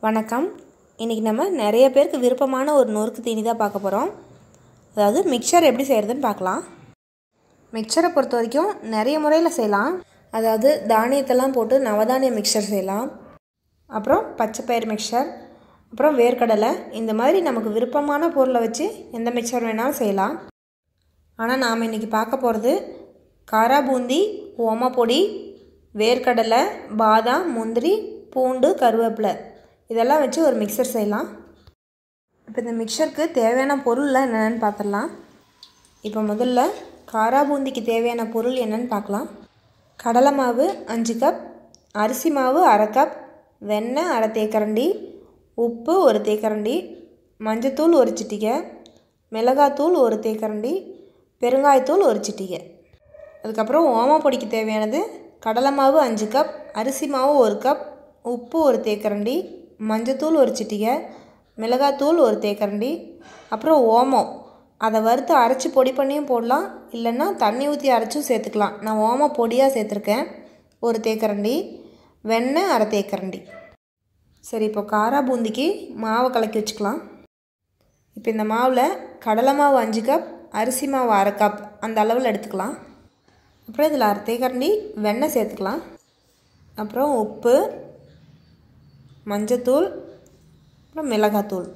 வணக்கம். இன்றைக்கி நம்ம நிறைய பேருக்கு விருப்பமான ஒரு நொறுக்கு தீனி தான் பார்க்க போகிறோம். அதாவது மிக்சர் எப்படி செய்கிறதுன்னு பார்க்கலாம். மிக்சரை பொறுத்த வரைக்கும் நிறைய முறையில் செய்யலாம். அதாவது தானியத்தெல்லாம் போட்டு நவதானிய மிக்சர் செய்யலாம், அப்புறம் பச்சைப்பயிறு மிக்சர், அப்புறம் வேர்க்கடலை. இந்த மாதிரி நமக்கு விருப்பமான பொருளை வச்சு எந்த மிக்சர் வேணாலும் செய்யலாம். ஆனால் நாம் இன்றைக்கி பார்க்க போகிறது காராபூந்தி, ஓமப்பொடி, வேர்க்கடலை, பாதாம், முந்திரி, பூண்டு, கருவேப்பிலை இதெல்லாம் வச்சு ஒரு மிக்சர் செய்யலாம். இப்போ இந்த மிக்சருக்கு தேவையான பொருள்லாம் என்னென்னு பார்த்துடலாம். இப்போ முதல்ல காராபூந்திக்கு தேவையான பொருள் என்னென்னு பார்க்கலாம். கடலை மாவு 5 கப், அரிசி மாவு 1/2 கப், வெண்ணெய் 1/2 தேக்கரண்டி, உப்பு 1 தேக்கரண்டி, மஞ்சத்தூள் 1 சிட்டிகை, மிளகாத்தூள் 1 தேக்கரண்டி, பெருங்காயத்தூள் 1 சிட்டிகை. அதுக்கப்புறம் ஓமப்பொடிக்கு தேவையானது கடலை மாவு 5 கப், அரிசி மாவு 1 கப், உப்பு 1 தேக்கரண்டி, மஞ்சத்தூள் 1 சிட்டிகை, மிளகாத்தூள் 1 தேக்கரண்டி, அப்புறம் ஓமம். அதை வறுத்து அரைச்சி பொடி பண்ணியும் போடலாம், இல்லைன்னா தண்ணி ஊற்றி அரைச்சும் சேர்த்துக்கலாம். நான் ஓமம் பொடியாக சேர்த்துருக்கேன் 1 தேக்கரண்டி, வெண்ணெய் 1/2 தேக்கரண்டி. சரி, இப்போ காராபூந்திக்கு மாவை கலக்கி வச்சுக்கலாம். இப்போ இந்த மாவில் கடலை மாவு 5 கப், அரிசி மாவு 1/2 கப் அந்த அளவில் எடுத்துக்கலாம். அப்புறம் இதில் 1/2 தேக்கரண்டி வெண்ணெய் சேர்த்துக்கலாம். அப்புறம் உப்பு, மஞ்சத்தூள், அப்புறம் மிளகாத்தூள்.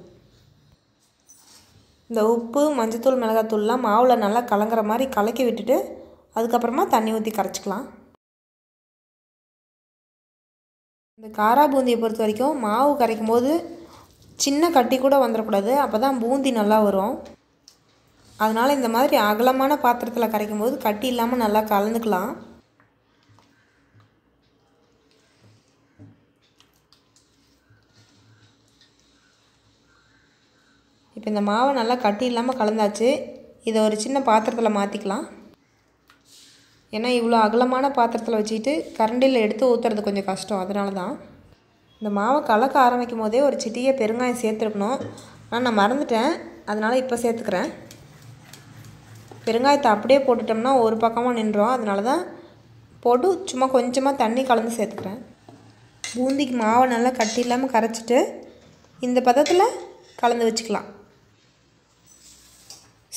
இந்த உப்பு, மஞ்சத்தூள், மிளகாத்தூள்லாம் மாவில் நல்லா கலங்குற மாதிரி கலக்கி விட்டுட்டு அதுக்கப்புறமா தண்ணி ஊற்றி கரைச்சிக்கலாம். இந்த காராபூந்தியை பொறுத்த வரைக்கும் மாவு கரைக்கும் போது சின்ன கட்டி கூட வந்துடக்கூடாது, அப்போ தான் பூந்தி நல்லா வரும். அதனால் இந்த மாதிரி அகலமான பாத்திரத்தில் கரைக்கும் போது கட்டி இல்லாமல் நல்லா கலந்துக்கலாம். இப்போ இந்த மாவை நல்லா கட்டி இல்லாமல் கலந்தாச்சு. இதை ஒரு சின்ன பாத்திரத்தில் மாற்றிக்கலாம். ஏன்னா இவ்வளோ அகலமான பாத்திரத்தில் வச்சுக்கிட்டு கரண்டியில் எடுத்து ஊற்றுறது கொஞ்சம் கஷ்டம். அதனால தான் இந்த மாவை கலக்க ஆரம்பிக்கும் போதே ஒரு சிட்டிகை பெருங்காயம் சேர்த்துருக்கணும். ஆனால் நான் மறந்துட்டேன், அதனால் இப்போ சேர்த்துக்கிறேன். பெருங்காயத்தை அப்படியே போட்டுட்டோம்னா ஒரு பக்கமாக நின்றோம். அதனால தான் போட்டு சும்மா கொஞ்சமாக தண்ணி கலந்து சேர்த்துக்கிறேன். பூந்திக்கு மாவை நல்லா கட்டி இல்லாமல் கரைச்சிட்டு இந்த பதத்தில் கலந்து வச்சுக்கலாம்.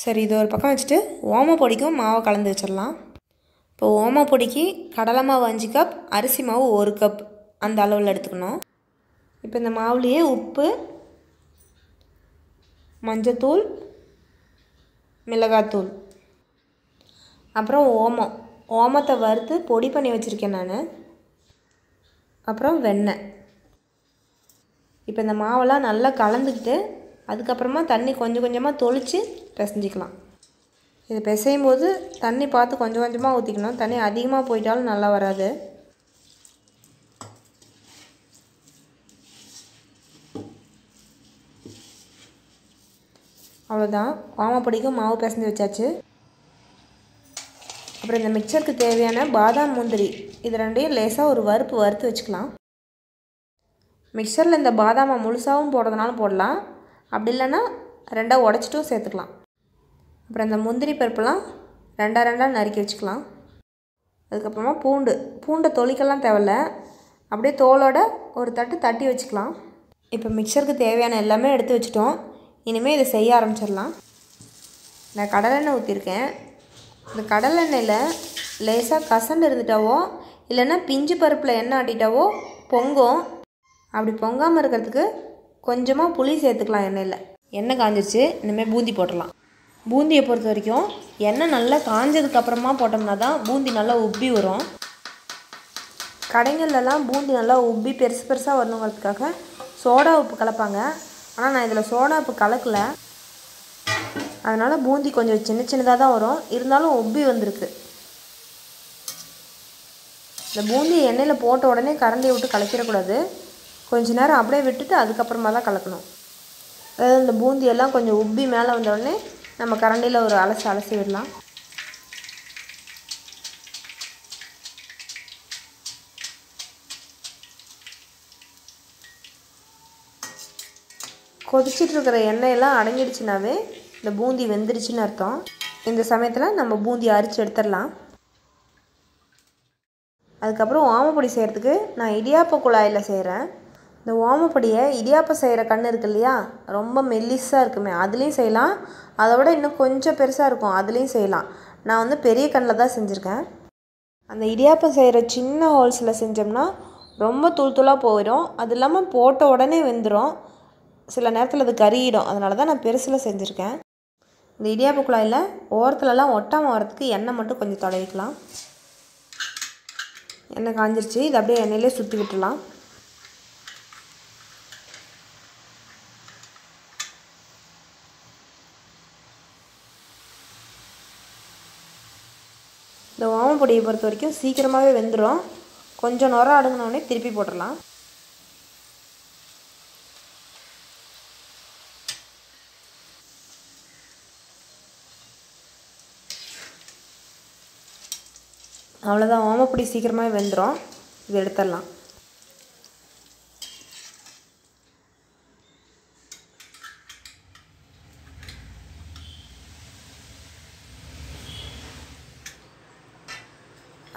சரி, இது ஒரு பக்கம் வச்சுட்டு ஓமப்பொடிக்கும் மாவை கலந்து வச்சிடலாம். இப்போ ஓமப்பொடிக்கு கடலை மாவு 5 கப், அரிசி மாவு 1 கப் அந்த அளவில் எடுத்துக்கணும். இப்போ இந்த மாவுலேயே உப்பு, மஞ்சத்தூள், மிளகாத்தூள், அப்புறம் ஓமத்தை வறுத்து பொடி பண்ணி வச்சுருக்கேன் நான். அப்புறம் வெண்ணெய். இப்போ இந்த மாவெல்லாம் நல்லா கலந்துக்கிட்டு அதுக்கப்புறமா தண்ணி கொஞ்சம் கொஞ்சமாக தொளித்து பிசைஞ்சிக்கலாம். இது பிசையும் போது தண்ணி பார்த்து கொஞ்சம் கொஞ்சமாக ஊற்றிக்கணும். தண்ணி அதிகமாக போயிட்டாலும் நல்லா வராது. அவ்வளோதான், ஓமப்பொடிக்கும் மாவு பிசைஞ்சு வச்சாச்சு. அப்புறம் இந்த மிக்சருக்கு தேவையான பாதாம், முந்திரி இது ரெண்டையும் லேசாக ஒரு வறுத்து வச்சுக்கலாம். மிக்சரில் இந்த பாதாமை முழுசாகவும் போடுறதுனாலும் போடலாம், அப்படி இல்லைன்னா 2 உடச்சிட்டும் சேர்த்துக்கலாம். அப்புறம் இந்த முந்திரி பருப்பெல்லாம் 2 நறுக்கி வச்சுக்கலாம். அதுக்கப்புறமா பூண்டை தொளிக்கெல்லாம் தேவையில்ல, அப்படியே தோலோட ஒரு தட்டி வச்சுக்கலாம். இப்போ மிக்சருக்கு தேவையான எல்லாமே எடுத்து வச்சுட்டோம். இனிமேல் இதை செய்ய ஆரம்பிச்சிடலாம். நான் கடலெண்ணெய் ஊற்றிருக்கேன். இந்த கடலெண்ணெயில் லேசாக கசண்டு இருந்துட்டாவோ இல்லைன்னா பிஞ்சு பருப்பில் எண்ணெய் ஆட்டிட்டாவோ பொங்கும். அப்படி பொங்காமல் இருக்கிறதுக்கு கொஞ்சமாக புளி சேர்த்துக்கலாம். எண்ணெய் காஞ்சிருச்சு, இனிமேல் பூந்தி போட்டுடலாம். பூந்தியை பொறுத்த வரைக்கும் எண்ணெய் நல்லா காஞ்சதுக்கப்புறமா போட்டோம்னா தான் பூந்தி நல்லா உப்பி வரும். கடைங்கள்லாம் பூந்தி நல்லா உப்பி பெருசாக வரணுங்கிறதுக்காக சோடா உப்பு கலப்பாங்க. ஆனால் நான் இதில் சோடா உப்பு கலக்கலை, அதனால் பூந்தி கொஞ்சம் சின்னதாக தான் வரும். இருந்தாலும் உப்பி வந்திருக்கு. இந்த பூந்தி எண்ணெயில் போட்ட உடனே கரண்டியை விட்டு கலக்கிடக்கூடாது. கொஞ்ச நேரம் அப்படியே விட்டுட்டு அதுக்கப்புறமா தான் கலக்கணும். அதாவது இந்த பூந்தியெல்லாம் கொஞ்சம் உப்பி மேலே வந்தோடனே நம்ம கரண்டியில் ஒரு அலசி விடலாம். கொதிச்சிட்டு இருக்கிற எண்ணெயெல்லாம் அடங்கிடுச்சுனாவே இந்த பூந்தி வெந்துடுச்சுன்னு அர்த்தம். இந்த சமயத்தில் நம்ம பூந்தி அரிச்சு எடுத்துடலாம். அதுக்கப்புறம் ஓமப்பொடி செய்கிறதுக்கு நான் இடியாப்ப குழாயில் செய்கிறேன். இந்த ஓமப்பொடியை இடியாப்பம் செய்கிற கண் இருக்கு இல்லையா, ரொம்ப மெல்லிஸாக இருக்குமே, அதுலேயும் செய்யலாம். அதை விட இன்னும் கொஞ்சம் பெருசாக இருக்கும், அதுலேயும் செய்யலாம். நான் வந்து பெரிய கண்ணில் தான் செஞ்சுருக்கேன். அந்த இடியாப்பம் செய்கிற சின்ன ஹோல்ஸில் செஞ்சோம்னா ரொம்ப தூள் தூளாக போயிடும். அது இல்லாமல் போட்ட உடனே வெந்துடும், சில நேரத்தில் அது கருகிடும். அதனால தான் நான் பெருசில் செஞ்சுருக்கேன். இந்த இடியாப்ப குழாயில் ஓரத்துலலாம் ஒட்டாமல் வரத்துக்கு எண்ணெய் மட்டும் கொஞ்சம் தடவிக்கலாம். எண்ணெய் காஞ்சிருச்சு, இது அப்படியே எண்ணெயிலே சுற்றி விட்டுடலாம். இந்த ஓமப்பொடியை பொறுத்த வரைக்கும் சீக்கிரமாகவே வெந்துடும். கொஞ்சம் நுர அடுங்கினோடனே திருப்பி போட்டுடலாம். அவ்வளோதான், ஓமப்பொடி சீக்கிரமாகவே வெந்துடும். இது எடுத்துடலாம்.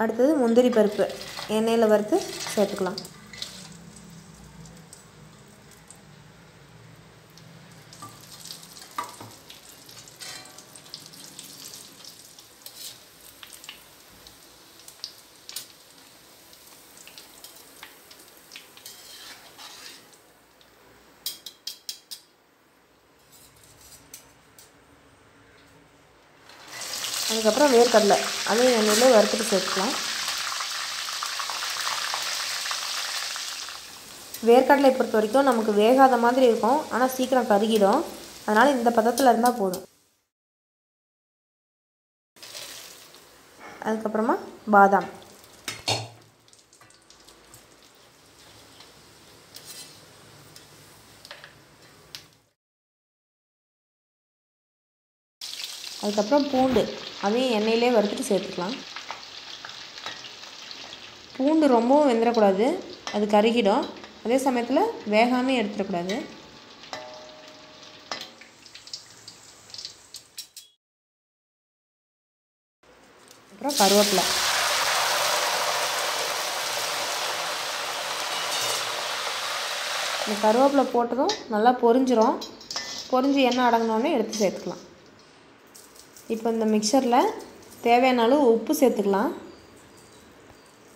அடுத்தது முந்திரி பருப்பு எண்ணெயில் வறுத்து சேர்த்துக்கலாம். அதுக்கப்புறம் வேர்க்கடலை அதையும் எண்ணெயில் வறுத்துட்டு சேர்த்துக்கலாம். வேர்க்கடலை பொறுத்த வரைக்கும் நமக்கு வேகாத மாதிரி இருக்கும், ஆனால் சீக்கிரம் கருகிடும். அதனால் இந்த பதத்தில் இருந்தால் போதும். அதுக்கப்புறமா பாதாம், அதுக்கப்புறம் பூண்டு அதையும் எண்ணெயிலே வறுத்துட்டு சேர்த்துக்கலாம். பூண்டு ரொம்பவும் வெந்துடக்கூடாது, அது கருகிடும். அதே சமயத்தில் வேகாமல் எடுத்துடக்கூடாது. அப்புறம் கருவேப்பிலை, இந்த கருவேப்பிலை போட்டதும் நல்லா பொரிஞ்சிரும். பொரிஞ்சு எண்ணெய் அடங்கினோடனே எடுத்து சேர்த்துக்கலாம். இப்போ இந்த மிக்சரில் தேவையான அளவு உப்பு சேர்த்துக்கலாம்.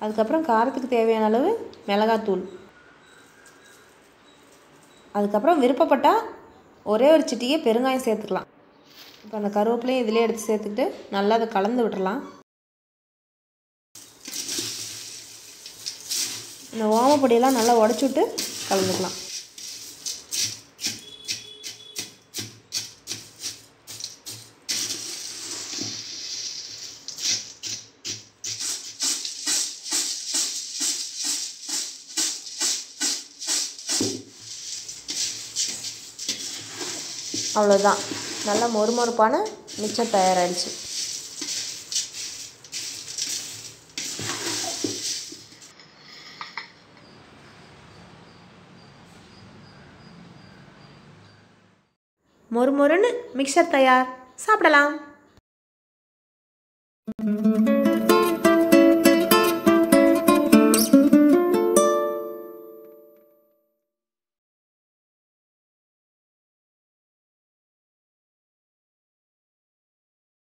அதுக்கப்புறம் காரத்துக்கு தேவையான அளவு மிளகாத்தூள். அதுக்கப்புறம் விருப்பப்பட்டால் ஒரே ஒரு சிட்டிகை பெருங்காயம் சேர்த்துக்கலாம். இப்போ அந்த கருவேப்பிலையும் இதிலே எடுத்து சேர்த்துக்கிட்டு நல்லா அதை கலந்து விட்டுறலாம். இந்த ஓமப்பொடியெல்லாம் நல்லா உடச்சி விட்டு கலந்துக்கலாம். அவ்வளோதான், நல்லா மொறுமொறுப்பான மிக்சர் தயாராகிடுச்சு. மொறுமொறுன்னு மிக்சர் தயார், சாப்பிடலாம்.